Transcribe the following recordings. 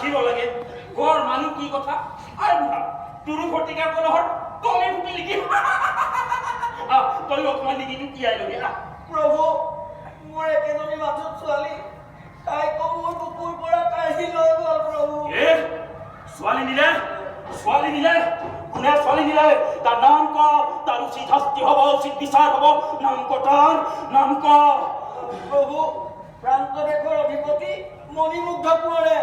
ৰাখিব লাগে গড় মানুহ কি কথা আৰু বুঢ়া তোৰো ফটিকাৰ কলহৰ তলে ফুটি লিখি তই অকমান লিখিটো তিয়াই লবি প্ৰভু মোৰ একেজনী মাথত ছোৱালী তাই মোৰ বুকুৰ পৰা কাঢ়ি লৈ গ'ল প্ৰভু ছোৱালী নিলে কোনে ছোৱালী নিলে তাৰ নাম ক তাৰ উচিত শাস্তি হ'ব উচিত বিচাৰ হ'ব নাম ক তাৰ নাম ক প্ৰভু প্ৰান্ত দেশৰ অধিপতি মণিমুগ্ধ কোঁৱৰে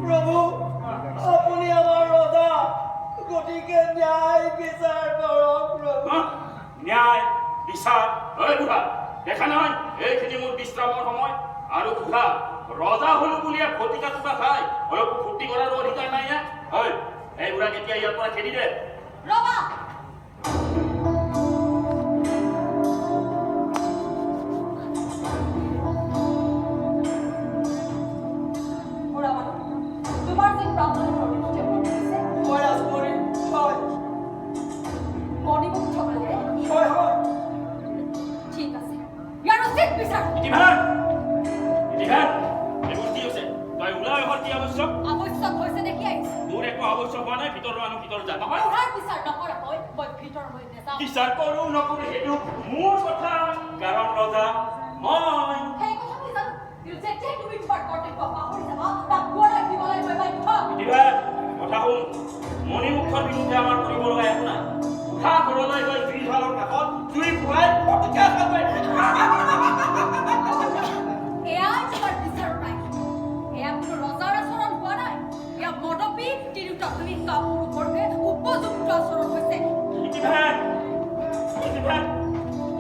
প্ৰভু আপুনি আমাৰ ৰজা গতিকে ন্যায় বিচাৰ কৰক প্ৰভু ন্যায় বিচাৰ বুঢ়া দেখা নহয় এইখিনি মোৰ বিশ্ৰামৰ সময় আৰু বুঢ়া ৰজা হলো বুলিয়ে ফটিকা টুকা খাই অলপ ফূৰ্তি কৰাৰো অধিকাৰ নাই না হয় এই বুঢ়াক এতিয়া ইয়াৰ পৰা খেদি দে ৰবা বিচাৰ কৰো নকৰো সেইটো মোৰ কথা কাৰণ ৰজা মই কথা শুন মণিমুখৰ বিৰুদ্ধে আমাৰ কৰিব লগা একো নাই উঠা ঘৰলৈ গৈ জুই ঢালৰ কাষত জুই ফুৰাই ফটিকা খাব ৰজাৰ আচৰণ হোৱা নাই এয়া মদপী তিনিটা তুমি কাপোৰ ওপৰতে উপযুক্ত আচৰণ হৈছে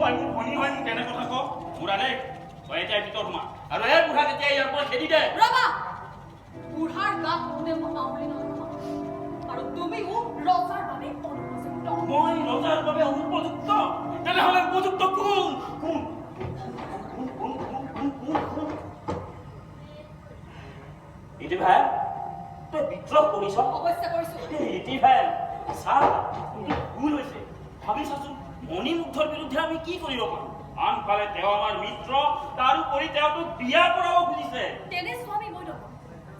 তই মোৰ ভনী হয় মোক কেনে কথা ক বুঢ়া দেই তই এতিয়া ভিতৰত সোমা আৰু এই বুঢ়াক এতিয়া ইয়াৰ পৰা খেদি দে ৰবা বুঢ়াৰ গাত কোনে মতা বুলি নহয় আৰু তুমিও ৰজাৰ বাবে অনুপযুক্ত মই ৰজাৰ বাবে অনুপযুক্ত তেনেহ'লে উপযুক্ত কোন ইতি ভাই তই বিদ্ৰোহ কৰিছ অৱশ্যে কৰিছো ইতি ভাই চাহ ভুল হৈছে ভাবি চাচোন মণিমুগ্ধৰ বিৰুদ্ধে আমি কি কৰিব পাৰোঁ আনফালে তেওঁ আমাৰ মিত্ৰ তাৰোপৰি তেওঁতো বিয়া কৰাব খুজিছে তেনে স্বামী মই নহয়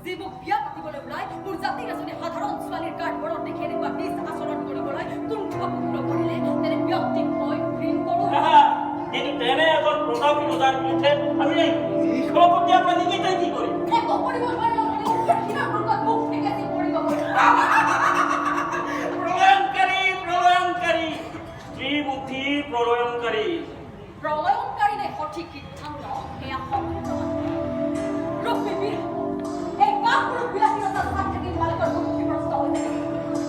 যি মোক বিয়া পাতিবলৈ ওলাই মোৰ জাতিৰ এজনী সাধাৰণ ছোৱালীৰ কাঠবৰত দেখি এনেকুৱা নিজ আচৰণ কৰিবলৈ কুণ্ঠপূৰ্ণ কৰিলে তেনে ব্যক্তিক মই ঘৃণ কৰোঁ কিন্তু তেনে এজন প্ৰতাপী ৰজাৰ বিৰুদ্ধে আমি নিষ্পত্তিয়া প্ৰাণীকেইটাই কি কৰিম একো কৰিব নোৱাৰিলে মুখ ফেকেচি কৰিব প্ৰলয়ংকাৰী স্ত্ৰী বুদ্ধি প্ৰলয়ংকাৰী নে সঠিক সিদ্ধান্ত এয়া সময় ৰূপবীৰ এই কাপুৰুষ বিলাসীৰতাৰ ভাগ থাকি মালিকৰ মুক্তিগ্ৰস্ত হৈ থাকে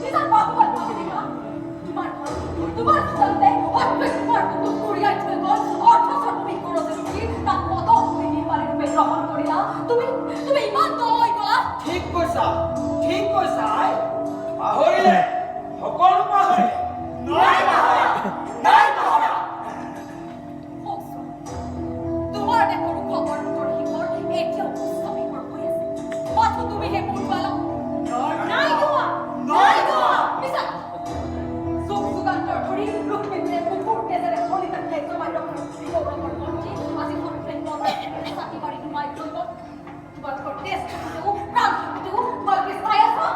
নিজৰ বাহুবল ভাবি দিবা তোমাৰ চলতে অত্যধিকাৰ বুকুত কৰিয়াই থৈ গ'ল অথচ তুমি কৰজে উঠি তাক পদভূমি নিৰ্মালী ৰূপে গ্ৰহণ কৰিলা তুমি ইমান তললৈ গ'লা ঠিক কৈছা পাহৰিলে সকলো পাহৰিলে তোমাৰ দেখোন খবৰ শিখৰ এতিয়াও উচ্চমিকৰ হৈ আছে মাথো তুমি হে পূৰ্বাল নাই গোৱা পিছা যুগান্তৰ ধৰি ৰুক্মিণীয়ে বুকুৰ তেজেৰে হলিতাক জমাই ৰখাৰ গৌৰৱৰ মন্ত্ৰী আজি সন্মুখে চাকি মাৰি সোমাই লৈ গ'ল তোমালোকৰ তেজ থাকোঁতেও প্ৰাণ থাকোঁতেও তোমালোকে চাই আছা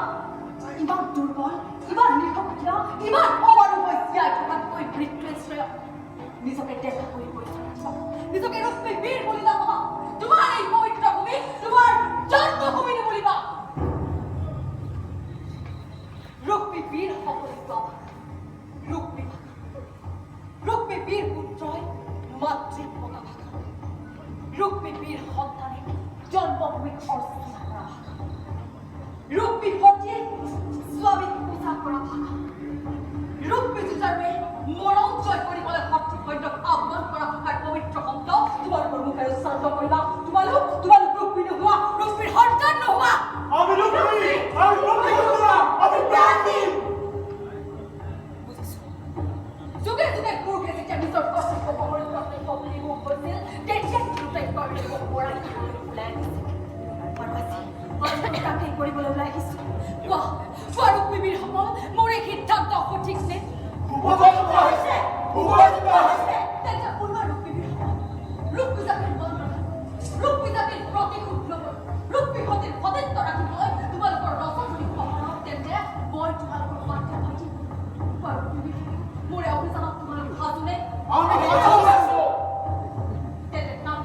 ইমান দুৰ্বল ইমান নিশক্ৰিয় ইমান অমানুষ জীয়াই থকাতকৈ মৃত্যুৱে শ্ৰেয় নিজকে দেখা কৰি নিজকে ৰূপবীৰ বুলি নাভাবা তোমাৰ এই পবিত্ৰ ভূমি তোমাৰ জন্মভূমি বুলিবা ৰূপবীৰ সকলো ৰূপবীৰ পুত্ৰই মাতৃত্বকা ভাষা ৰূপবীৰ সন্তানে জন্মভূমিক অৰ্চনা কৰা ভাষা ৰূপবী সতীয়ে স্বামীক পূজা কৰা ভাষা ৰূপবী যুঁজাৰুৱে মৰম জয় কৰিবলৈ সঠিক সৈন্যক আহ্বান কৰা ভাষাৰ পবিত্ৰ শব্দ তোমালোকৰ মুখেৰে উচ্চাৰিত কৰিবা তোমালোক ৰূপবী নোহোৱা ৰূপবীৰ সন্তান নোহোৱা যুগে যুগে পুৰুষে যেতিয়া নিজৰ কৰ্তব্য পাহৰি কৰ্তব্য বুলি মোক কৈছিল তেতিয়া দুটাই কৰ্তব্য পৰাই ওলাই আহিছিল আৰু আজি তাকেই কৰিবলৈ ওলাই আহিছো তেন্তে ওলোৱা ৰূপবিজাতিৰ মন ৰখা ৰূপবিজাতিৰ প্ৰতিশোধ ল'বলৈ ৰূপবিহতিৰ সতীত্ব ৰাখিবলৈ তোমালোকৰ ৰচনী সমানক তেন্তে মই তোমালোকৰ মাধ্যম পাতি মোৰে অভিযানত তোমালোক সাজুনে তেন্তে নাম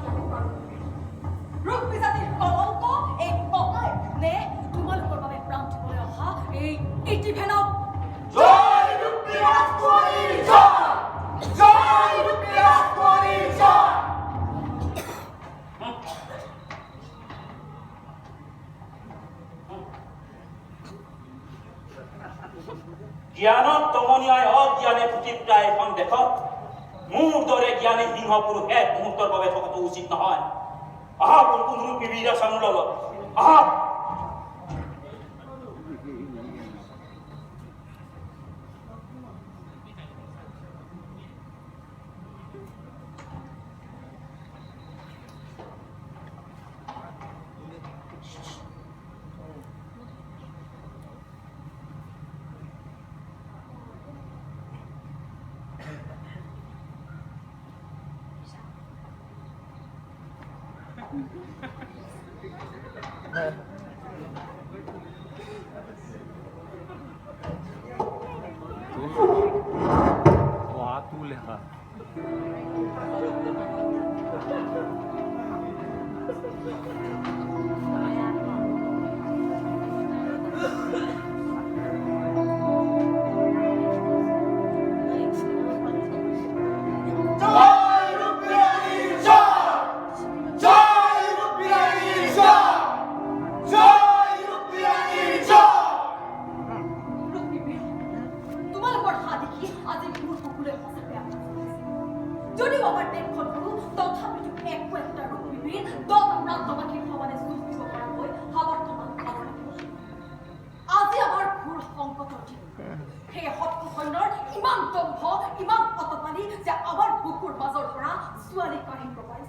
ৰূপবিজাতিৰ কলংক এই ককাই নে তোমালোকৰ বাবে প্ৰাণ দিবলৈ অহা এই ইতিভেনক জ্ঞানত তমনীয়াই অজ্ঞানে পুতি প্ৰায় এখন দেশত মোৰ দৰে জ্ঞানী সিংহ পুৰুষ এক মুহূৰ্তৰ বাবে থকাটো উচিত নহয় আহক কোনো বিবিধ আছে মোৰ লগত আহক যদিও আমাৰ দেশখন সৰু তথাপিতো একো একটা ৰূপবিহীন দমৰান্তবাসীৰ সমানে যুঁজ দিব পৰাকৈ সামৰ্থ্যৱান হ'ব লাগিব আজি আমাৰ ঘোৰ সংকটৰ দিন সেই শত্ৰু সৈন্যৰ ইমান দম্ভ ইমান অতপালি যে আমাৰ বুকুৰ মাজৰ পৰা ছোৱালী কাঢ়িব পাৰে